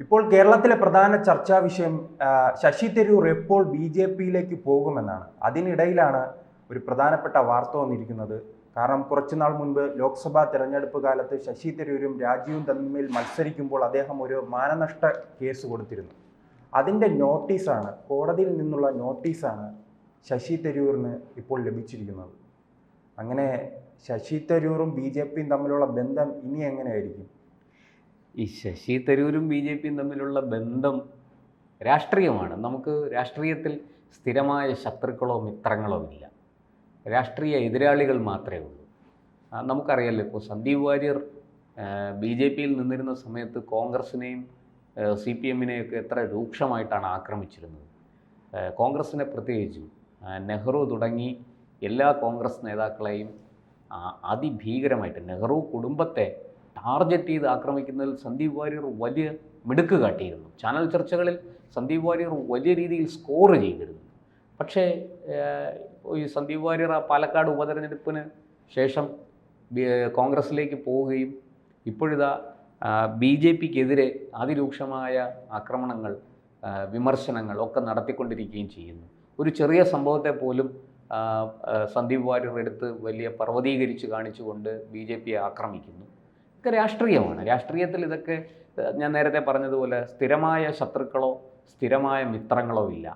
ഇപ്പോൾ കേരളത്തിലെ പ്രധാന ചർച്ചാ വിഷയം ശശി തരൂർ എപ്പോൾ BJP-യിലേക്ക് പോകുമെന്നാണ്. അതിനിടയിലാണ് ഒരു പ്രധാനപ്പെട്ട വാർത്ത വന്നിരിക്കുന്നത്. കാരണം കുറച്ചുനാൾ മുൻപ് ലോക്സഭാ തെരഞ്ഞെടുപ്പ് കാലത്ത് ശശി തരൂരും രാജീവും തമ്മിൽ മത്സരിക്കുമ്പോൾ അദ്ദേഹം ഒരു മാനനഷ്ട കേസ് കൊടുത്തിരുന്നു. അതിൻ്റെ നോട്ടീസാണ്, കോടതിയിൽ നിന്നുള്ള നോട്ടീസാണ് ശശി തരൂരിന് ഇപ്പോൾ ലഭിച്ചിരിക്കുന്നത്. അങ്ങനെ ശശി തരൂറും BJP-യും തമ്മിലുള്ള ബന്ധം ഇനി എങ്ങനെയായിരിക്കും? ഈ ശശി തരൂരും BJP-യും തമ്മിലുള്ള ബന്ധം രാഷ്ട്രീയമാണ്. നമുക്ക് രാഷ്ട്രീയത്തിൽ സ്ഥിരമായ ശത്രുക്കളോ മിത്രങ്ങളോ ഇല്ല. രാഷ്ട്രീയ എതിരാളികൾ മാത്രമേ ഉള്ളൂ. നമുക്കറിയാമല്ലോ, ഇപ്പോൾ സന്ദീപ് വാര്യർ BJP-യിൽ നിന്നിരുന്ന സമയത്ത് കോൺഗ്രസിനെയും CPM-നെയൊക്കെ എത്ര രൂക്ഷമായിട്ടാണ് ആക്രമിച്ചിരുന്നത്. കോൺഗ്രസിനെ പ്രത്യേകിച്ചും നെഹ്റു തുടങ്ങി എല്ലാ കോൺഗ്രസ് നേതാക്കളെയും അതിഭീകരമായിട്ട് നെഹ്റു കുടുംബത്തെ ടാർഗറ്റ് ചെയ്ത് ആക്രമിക്കുന്നതിൽ സന്ദീപ് വാര്യർ വലിയ മിടുക്ക് കാട്ടിയിരുന്നു. ചാനൽ ചർച്ചകളിൽ സന്ദീപ് വാര്യർ വലിയ രീതിയിൽ സ്കോർ ചെയ്തിരുന്നു. പക്ഷേ ഈ സന്ദീപ് വാര്യർ പാലക്കാട് ഉപതെരഞ്ഞെടുപ്പിന് ശേഷം കോൺഗ്രസിലേക്ക് പോവുകയും ഇപ്പോഴിതാ BJP-ക്കെതിരെ അതിരൂക്ഷമായ ആക്രമണങ്ങൾ, വിമർശനങ്ങൾ ഒക്കെ നടത്തിക്കൊണ്ടിരിക്കുകയും ചെയ്യുന്നു. ഒരു ചെറിയ സംഭവത്തെ പോലും സന്ദീപ് വാര്യർ എടുത്ത് വലിയ പർവ്വതീകരിച്ച് കാണിച്ചുകൊണ്ട് BJP-യെ ആക്രമിക്കുന്നു. ഇതൊക്കെ രാഷ്ട്രീയമാണ്. രാഷ്ട്രീയത്തിൽ ഇതൊക്കെ ഞാൻ നേരത്തെ പറഞ്ഞതുപോലെ സ്ഥിരമായ ശത്രുക്കളോ സ്ഥിരമായ മിത്രങ്ങളോ ഇല്ല.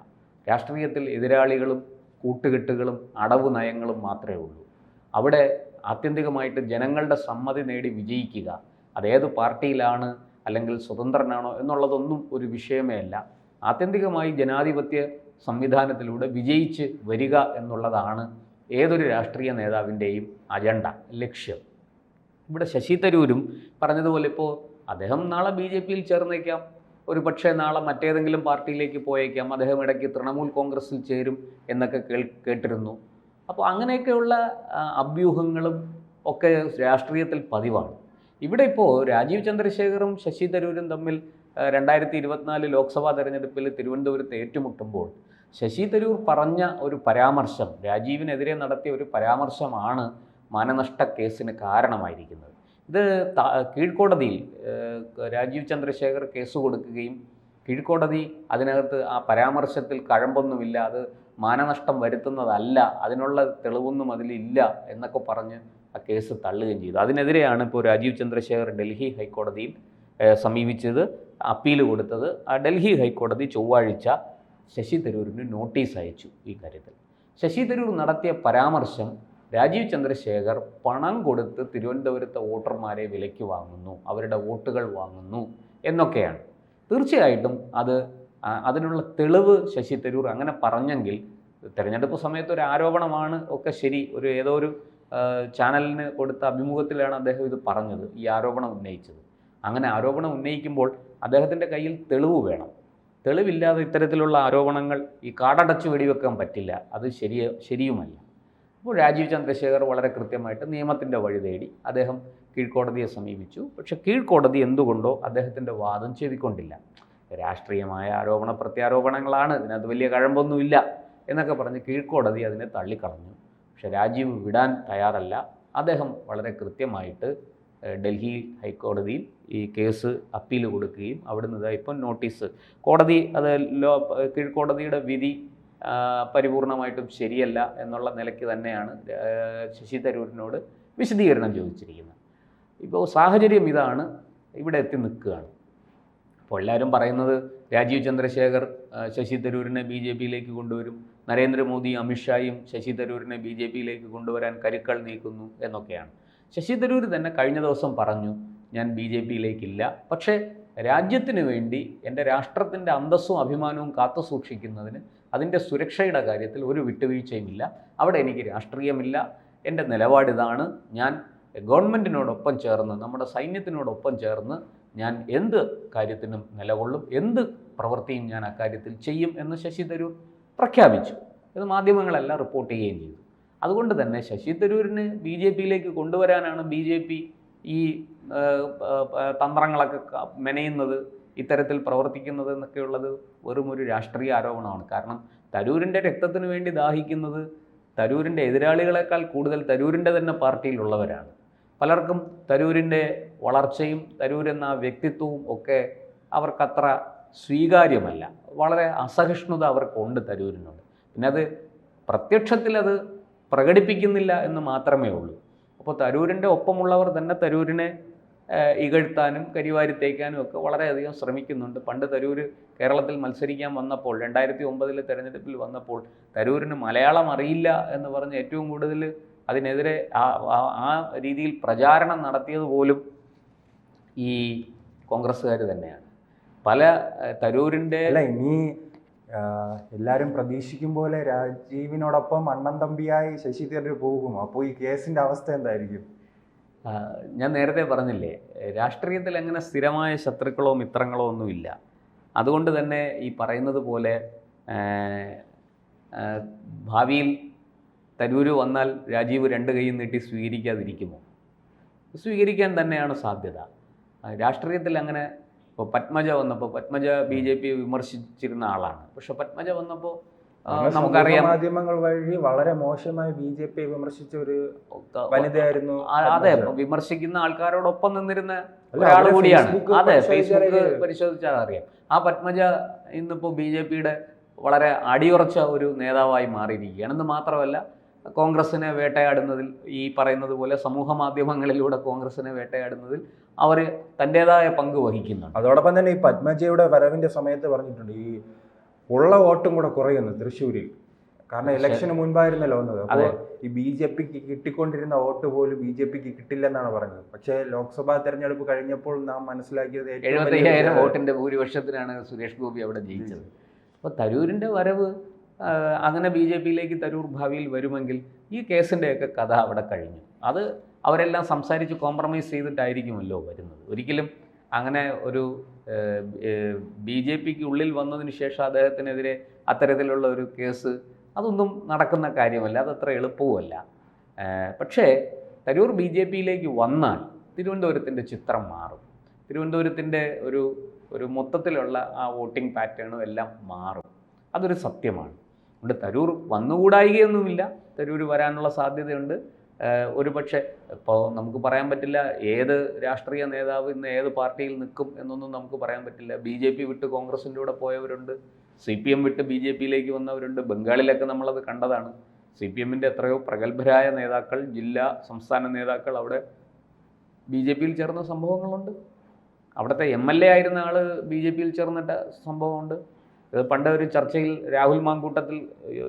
രാഷ്ട്രീയത്തിൽ എതിരാളികളും കൂട്ടുകെട്ടുകളും അടവ് നയങ്ങളും മാത്രമേ ഉള്ളൂ. അവിടെ ആത്യന്തികമായിട്ട് ജനങ്ങളുടെ സമ്മതി നേടി വിജയിക്കുക, അതേത് പാർട്ടിയിലാണ് അല്ലെങ്കിൽ സ്വതന്ത്രനാണോ എന്നുള്ളതൊന്നും ഒരു വിഷയമേ അല്ല. ആത്യന്തികമായി ജനാധിപത്യ സംവിധാനത്തിലൂടെ വിജയിച്ച് വരിക എന്നുള്ളതാണ് ഏതൊരു രാഷ്ട്രീയ നേതാവിൻ്റെയും അജണ്ട, ലക്ഷ്യം. ഇവിടെ ശശി തരൂരും പറഞ്ഞതുപോലെ ഇപ്പോൾ അദ്ദേഹം നാളെ BJP-യിൽ ചേർന്നേക്കാം, ഒരു പക്ഷേ നാളെ മറ്റേതെങ്കിലും പാർട്ടിയിലേക്ക് പോയേക്കാം, അദ്ദേഹം ഇടയ്ക്ക് തൃണമൂൽ കോൺഗ്രസിൽ ചേരും എന്നൊക്കെ കേട്ടിരുന്നു. അപ്പോൾ അങ്ങനെയൊക്കെയുള്ള അഭ്യൂഹങ്ങളും ഒക്കെ രാഷ്ട്രീയത്തിൽ പതിവാണ്. ഇവിടെ ഇപ്പോൾ രാജീവ് ചന്ദ്രശേഖറും ശശി തരൂരും തമ്മിൽ 2024 ലോക്സഭാ തെരഞ്ഞെടുപ്പിൽ തിരുവനന്തപുരത്ത് ഏറ്റുമുട്ടുമ്പോൾ ശശി തരൂർ പറഞ്ഞ ഒരു പരാമർശം, രാജീവിനെതിരെ നടത്തിയ ഒരു പരാമർശമാണ് മാനനഷ്ട കേസിന് കാരണമായിരിക്കുന്നത്. ഇത് കീഴ്ക്കോടതിയിൽ രാജീവ് ചന്ദ്രശേഖർ കേസ് കൊടുക്കുകയും കീഴ്ക്കോടതി അതിനകത്ത് ആ പരാമർശത്തിൽ കഴമ്പൊന്നുമില്ല, അത് മാനനഷ്ടം വരുത്തുന്നതല്ല, അതിനുള്ള തെളിവൊന്നും അതിലില്ല എന്നൊക്കെ പറഞ്ഞ് ആ കേസ് തള്ളുകയും ചെയ്തു. അതിനെതിരെയാണ് ഇപ്പോൾ രാജീവ് ചന്ദ്രശേഖർ ഡൽഹി ഹൈക്കോടതിയിൽ സമീപിച്ചത്, അപ്പീൽ കൊടുത്തത്. ആ ഡൽഹി ഹൈക്കോടതി ചൊവ്വാഴ്ച ശശി തരൂരിന് നോട്ടീസ് അയച്ചു. ഈ കാര്യത്തിൽ ശശി തരൂർ നടത്തിയ പരാമർശം രാജീവ് ചന്ദ്രശേഖർ പണം കൊടുത്ത് തിരുവനന്തപുരത്തെ വോട്ടർമാരെ വിലയ്ക്ക് വാങ്ങുന്നു, അവരുടെ വോട്ടുകൾ വാങ്ങുന്നു എന്നൊക്കെയാണ്. തീർച്ചയായിട്ടും അതിനുള്ള തെളിവ് ശശി തരൂർ അങ്ങനെ പറഞ്ഞെങ്കിൽ, തെരഞ്ഞെടുപ്പ് സമയത്ത് ഒരു ആരോപണമാണ് ഒക്കെ ശരി, ഏതോ ഒരു ചാനലിന് കൊടുത്ത അഭിമുഖത്തിലാണ് അദ്ദേഹം ഇത് പറഞ്ഞത്, ഈ ആരോപണം ഉന്നയിച്ചത്. അങ്ങനെ ആരോപണം ഉന്നയിക്കുമ്പോൾ അദ്ദേഹത്തിൻ്റെ കയ്യിൽ തെളിവ് വേണം. തെളിവില്ലാതെ ഇത്തരത്തിലുള്ള ആരോപണങ്ങൾ ഈ കാടടച്ച് വെടിവെക്കാൻ പറ്റില്ല, അത് ശരിയുമല്ല. അപ്പോൾ രാജീവ് ചന്ദ്രശേഖർ വളരെ കൃത്യമായിട്ട് നിയമത്തിൻ്റെ വഴി തേടി അദ്ദേഹം കീഴ്ക്കോടതിയെ സമീപിച്ചു. പക്ഷേ കീഴ്ക്കോടതി എന്തുകൊണ്ടോ അദ്ദേഹത്തിൻ്റെ വാദം ചെവിക്കൊണ്ടില്ല. രാഷ്ട്രീയമായ ആരോപണ പ്രത്യാരോപണങ്ങളാണ്, ഇതിനകത്ത് വലിയ കഴമ്പൊന്നുമില്ല എന്നൊക്കെ പറഞ്ഞ് കീഴ്ക്കോടതി അതിനെ തള്ളിക്കളഞ്ഞു. പക്ഷേ രാജീവ് വിടാൻ തയ്യാറല്ല. അദ്ദേഹം വളരെ കൃത്യമായിട്ട് ഡൽഹി ഹൈക്കോടതിയിൽ ഈ കേസ് അപ്പീൽ കൊടുക്കുകയും അവിടുന്ന് ഇപ്പം നോട്ടീസ്, കോടതി അത് കീഴ്ക്കോടതിയുടെ വിധി പരിപൂർണമായിട്ടും ശരിയല്ല എന്നുള്ള നിലയ്ക്ക് തന്നെയാണ് ശശി തരൂരിനോട് വിശദീകരണം ചോദിച്ചിരിക്കുന്നത്. ഇപ്പോൾ സാഹചര്യം ഇതാണ്, ഇവിടെ എത്തി നിൽക്കുകയാണ്. അപ്പോൾ എല്ലാവരും പറയുന്നത് രാജീവ് ചന്ദ്രശേഖർ ശശി തരൂരിനെ BJP-യിലേക്ക് കൊണ്ടുവരും, നരേന്ദ്രമോദി അമിത്ഷായും ശശി തരൂരിനെ BJP-യിലേക്ക് കൊണ്ടുവരാൻ കരുക്കൾ നീക്കുന്നു എന്നൊക്കെയാണ്. ശശി തരൂർ തന്നെ കഴിഞ്ഞ ദിവസം പറഞ്ഞു, ഞാൻ BJP-യിലേക്കില്ല, പക്ഷേ രാജ്യത്തിന് വേണ്ടി എൻ്റെ രാഷ്ട്രത്തിൻ്റെ അന്തസ്സും അഭിമാനവും കാത്തു സൂക്ഷിക്കുന്നതിന് അതിൻ്റെ സുരക്ഷയുടെ കാര്യത്തിൽ ഒരു വിട്ടുവീഴ്ചയുമില്ല, അവിടെ എനിക്ക് രാഷ്ട്രീയമില്ല, എൻ്റെ നിലപാടിതാണ്, ഞാൻ ഗവൺമെൻറ്റിനോടൊപ്പം ചേർന്ന്, നമ്മുടെ സൈന്യത്തിനോടൊപ്പം ചേർന്ന് ഞാൻ എന്ത് കാര്യത്തിനും നിലകൊള്ളും, എന്ത് പ്രവൃത്തിയും ഞാൻ അക്കാര്യത്തിൽ ചെയ്യും എന്ന് ശശി തരൂർ പ്രഖ്യാപിച്ചു. ഇത് മാധ്യമങ്ങളെല്ലാം റിപ്പോർട്ട് ചെയ്യുകയും ചെയ്തു. അതുകൊണ്ട് തന്നെ ശശി തരൂരിനെ BJP-യിലേക്ക് കൊണ്ടുവരാനാണ് BJP ഈ തന്ത്രങ്ങളൊക്കെ മെനയുന്നത്, ഇത്തരത്തിൽ പ്രവർത്തിക്കുന്നത് എന്നൊക്കെയുള്ളത് വെറും ഒരു രാഷ്ട്രീയ ആരോപണമാണ്. കാരണം തരൂരിൻ്റെ രക്തത്തിന് വേണ്ടി ദാഹിക്കുന്നത് തരൂരിൻ്റെ എതിരാളികളെക്കാൾ കൂടുതൽ തരൂരിൻ്റെ തന്നെ പാർട്ടിയിലുള്ളവരാണ്. പലർക്കും തരൂരിൻ്റെ വളർച്ചയും തരൂരെന്ന വ്യക്തിത്വവും ഒക്കെ അവർക്കത്ര സ്വീകാര്യമല്ല. വളരെ അസഹിഷ്ണുത അവർക്കുണ്ട് തരൂരിനോട്. പിന്നെ അത് പ്രത്യക്ഷത്തിൽ അത് പ്രകടിപ്പിക്കുന്നില്ല എന്ന് മാത്രമേ ഉള്ളൂ. അപ്പോൾ തരൂരിൻ്റെ ഒപ്പമുള്ളവർ തന്നെ തരൂരിനെ ഇകഴ്ത്താനും കരിവാരി തേക്കാനും ഒക്കെ വളരെയധികം ശ്രമിക്കുന്നുണ്ട്. പണ്ട് തരൂര് കേരളത്തിൽ മത്സരിക്കാൻ വന്നപ്പോൾ 2009 തെരഞ്ഞെടുപ്പിൽ വന്നപ്പോൾ തരൂരിന് മലയാളം അറിയില്ല എന്ന് പറഞ്ഞ് ഏറ്റവും കൂടുതൽ അതിനെതിരെ ആ രീതിയിൽ പ്രചാരണം നടത്തിയത് പോലും ഈ കോൺഗ്രസ്സുകാർ തന്നെയാണ്. പല തരൂരിൻ്റെ അല്ല, ഇനി എല്ലാവരും പ്രതീക്ഷിക്കും പോലെ രാജീവിനോടൊപ്പം അണ്ണൻ തമ്പിയായി ശശി തരൂർ പോകും. അപ്പോൾ ഈ കേസിൻ്റെ അവസ്ഥ എന്തായിരിക്കും? ഞാൻ നേരത്തെ പറഞ്ഞില്ലേ, രാഷ്ട്രീയത്തിൽ അങ്ങനെ സ്ഥിരമായ ശത്രുക്കളോ മിത്രങ്ങളോ ഒന്നുമില്ല. അതുകൊണ്ട് തന്നെ ഈ പറയുന്നത് പോലെ ഭാവിയിൽ തരൂര് വന്നാൽ രാജീവ് 2 കൈയും നീട്ടി സ്വീകരിക്കാതിരിക്കുമോ? സ്വീകരിക്കാൻ തന്നെയാണ് സാധ്യത. രാഷ്ട്രീയത്തിൽ അങ്ങനെ ഇപ്പോൾ പത്മജ വന്നപ്പോൾ, പത്മജ BJP വിമർശിച്ചിരുന്ന ആളാണ്. പക്ഷെ പത്മജ വന്നപ്പോൾ നമുക്കറിയാം മാധ്യമങ്ങൾ വഴി വളരെ മോശമായി BJP വിമർശിച്ച ഒരു വനിതയായിരുന്നു. അതെ, വിമർശിക്കുന്ന ആൾക്കാരോടൊപ്പം നിന്നിരുന്ന ഒരാൾ കൂടിയാണ്. അതെ, ഫേസ്ബുക്ക് പരിശോധിച്ചാൽ അറിയാം. ആ പത്മജ ഇന്നിപ്പോൾ BJPയുടെ വളരെ അടിയുറച്ച ഒരു നേതാവായി മാറിയിരിക്കുകയാണെന്ന് മാത്രമല്ല, കോൺഗ്രസിനെ വേട്ടയാടുന്നതിൽ, ഈ പറയുന്നത് പോലെ സമൂഹ മാധ്യമങ്ങളിലൂടെ കോൺഗ്രസിനെ വേട്ടയാടുന്നതിൽ അവർ തൻ്റെതായ പങ്ക് വഹിക്കുന്നുണ്ട്. അതോടൊപ്പം തന്നെ ഈ പത്മജയുടെ വരവിൻ്റെ സമയത്ത് പറഞ്ഞിട്ടുണ്ട്, ഈ ഉള്ള വോട്ടും കൂടെ കുറയുന്നു തൃശ്ശൂരിൽ. കാരണം ഇലക്ഷന് മുൻപായിരുന്നല്ലോ വന്നത്. അപ്പോൾ ഈ BJPക്ക് കിട്ടിക്കൊണ്ടിരുന്ന വോട്ട് പോലും BJPക്ക് കിട്ടില്ലെന്നാണ് പറഞ്ഞത്. പക്ഷേ ലോക്സഭാ തെരഞ്ഞെടുപ്പ് കഴിഞ്ഞപ്പോൾ നാം മനസ്സിലാക്കിയത് 75,000 വോട്ടിൻ്റെ ഭൂരിപക്ഷത്തിനാണ് സുരേഷ് ഗോപി അവിടെ ജയിച്ചത്. അപ്പോൾ തരൂരിൻ്റെ വരവ്, അങ്ങനെ BJPയിലേക്ക് തരൂർ ഭാവിയിൽ വരുമെങ്കിൽ ഈ കേസിൻ്റെയൊക്കെ കഥ അവിടെ കഴിഞ്ഞു. അത് അവരെല്ലാം സംസാരിച്ച് കോംപ്രമൈസ് ചെയ്തിട്ടായിരിക്കുമല്ലോ വരുന്നത്. ഒരിക്കലും അങ്ങനെ ഒരു BJPക്ക് ഉള്ളിൽ വന്നതിന് ശേഷം അദ്ദേഹത്തിനെതിരെ അത്തരത്തിലുള്ള ഒരു കേസ്, അതൊന്നും നടക്കുന്ന കാര്യമല്ല, അതത്ര എളുപ്പവുമല്ല. പക്ഷേ തരൂർ BJPയിലേക്ക് വന്നാൽ തിരുവനന്തപുരത്തിൻ്റെ ചിത്രം മാറും. തിരുവനന്തപുരത്തിൻ്റെ ഒരു മൊത്തത്തിലുള്ള ആ വോട്ടിംഗ് പാറ്റേണും എല്ലാം മാറും. അതൊരു സത്യമാണ്. അതുകൊണ്ട് തരൂർ വന്നുകൂടായികയൊന്നുമില്ല, തരൂർ വരാനുള്ള സാധ്യതയുണ്ട്. ഒരു പക്ഷേ ഇപ്പോൾ നമുക്ക് പറയാൻ പറ്റില്ല ഏത് രാഷ്ട്രീയ നേതാവ് ഇന്ന് ഏത് പാർട്ടിയിൽ നിൽക്കും എന്നൊന്നും നമുക്ക് പറയാൻ പറ്റില്ല. BJP വിട്ട് കോൺഗ്രസിൻ്റെ കൂടെ പോയവരുണ്ട്, CPM വിട്ട് BJPയിലേക്ക് വന്നവരുണ്ട്. ബംഗാളിലൊക്കെ നമ്മളത് കണ്ടതാണ്. CPMൻ്റെ എത്രയോ പ്രഗത്ഭരായ നേതാക്കൾ, ജില്ലാ സംസ്ഥാന നേതാക്കൾ അവിടെ BJPയിൽ ചേർന്ന സംഭവങ്ങളുണ്ട്. അവിടുത്തെ MLA ആയിരുന്ന ആൾ BJPയിൽ ചേർന്നിട്ട സംഭവമുണ്ട്. ഇത് പണ്ട് ഒരു ചർച്ചയിൽ രാഹുൽ മാങ്കൂട്ടത്തിൽ,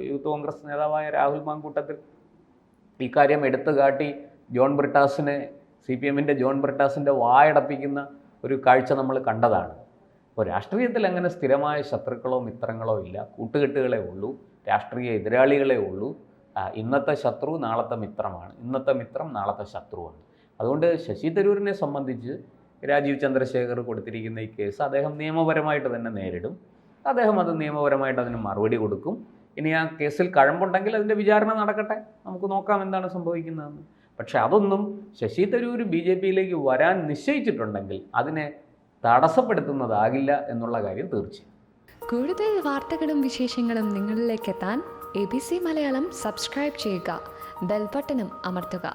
യൂത്ത് കോൺഗ്രസ് നേതാവായ രാഹുൽ മാങ്കൂട്ടത്തിൽ ഇക്കാര്യം എടുത്തു കാട്ടി ജോൺ ബ്രിട്ടാസിനെ, CPMൻ്റെ ജോൺ ബ്രിട്ടാസിൻ്റെ വായടപ്പിക്കുന്ന ഒരു കാഴ്ച നമ്മൾ കണ്ടതാണ്. അപ്പോൾ രാഷ്ട്രീയത്തിൽ അങ്ങനെ സ്ഥിരമായ ശത്രുക്കളോ മിത്രങ്ങളോ ഇല്ല, കൂട്ടുകെട്ടുകളേ ഉള്ളൂ, രാഷ്ട്രീയ എതിരാളികളേ ഉള്ളൂ. ഇന്നത്തെ ശത്രു നാളത്തെ മിത്രമാണ്, ഇന്നത്തെ മിത്രം നാളത്തെ ശത്രുവാണ്. അതുകൊണ്ട് ശശി തരൂരിനെ സംബന്ധിച്ച് രാജീവ് ചന്ദ്രശേഖർ കൊടുത്തിരിക്കുന്ന ഈ കേസ് അദ്ദേഹം നിയമപരമായിട്ട് തന്നെ നേരിടും. അദ്ദേഹം അത് നിയമപരമായിട്ട് അതിന് മറുപടി കൊടുക്കും. ഇനി ആ കേസിൽ കഴമ്പുണ്ടെങ്കിൽ അതിൻ്റെ വിചാരണ നടക്കട്ടെ, നമുക്ക് നോക്കാം എന്താണ് സംഭവിക്കുന്നതെന്ന്. പക്ഷെ അതൊന്നും ശശി തരൂർ BJPയിലേക്ക് വരാൻ നിശ്ചയിച്ചിട്ടുണ്ടെങ്കിൽ അതിനെ തടസ്സപ്പെടുത്തുന്നതാകില്ല എന്നുള്ള കാര്യം തീർച്ചയായും. കൂടുതൽ വാർത്തകളും വിശേഷങ്ങളും നിങ്ങളിലേക്ക് എത്താൻ ABC മലയാളം സബ്സ്ക്രൈബ് ചെയ്യുക, ബെൽ ബട്ടണും അമർത്തുക.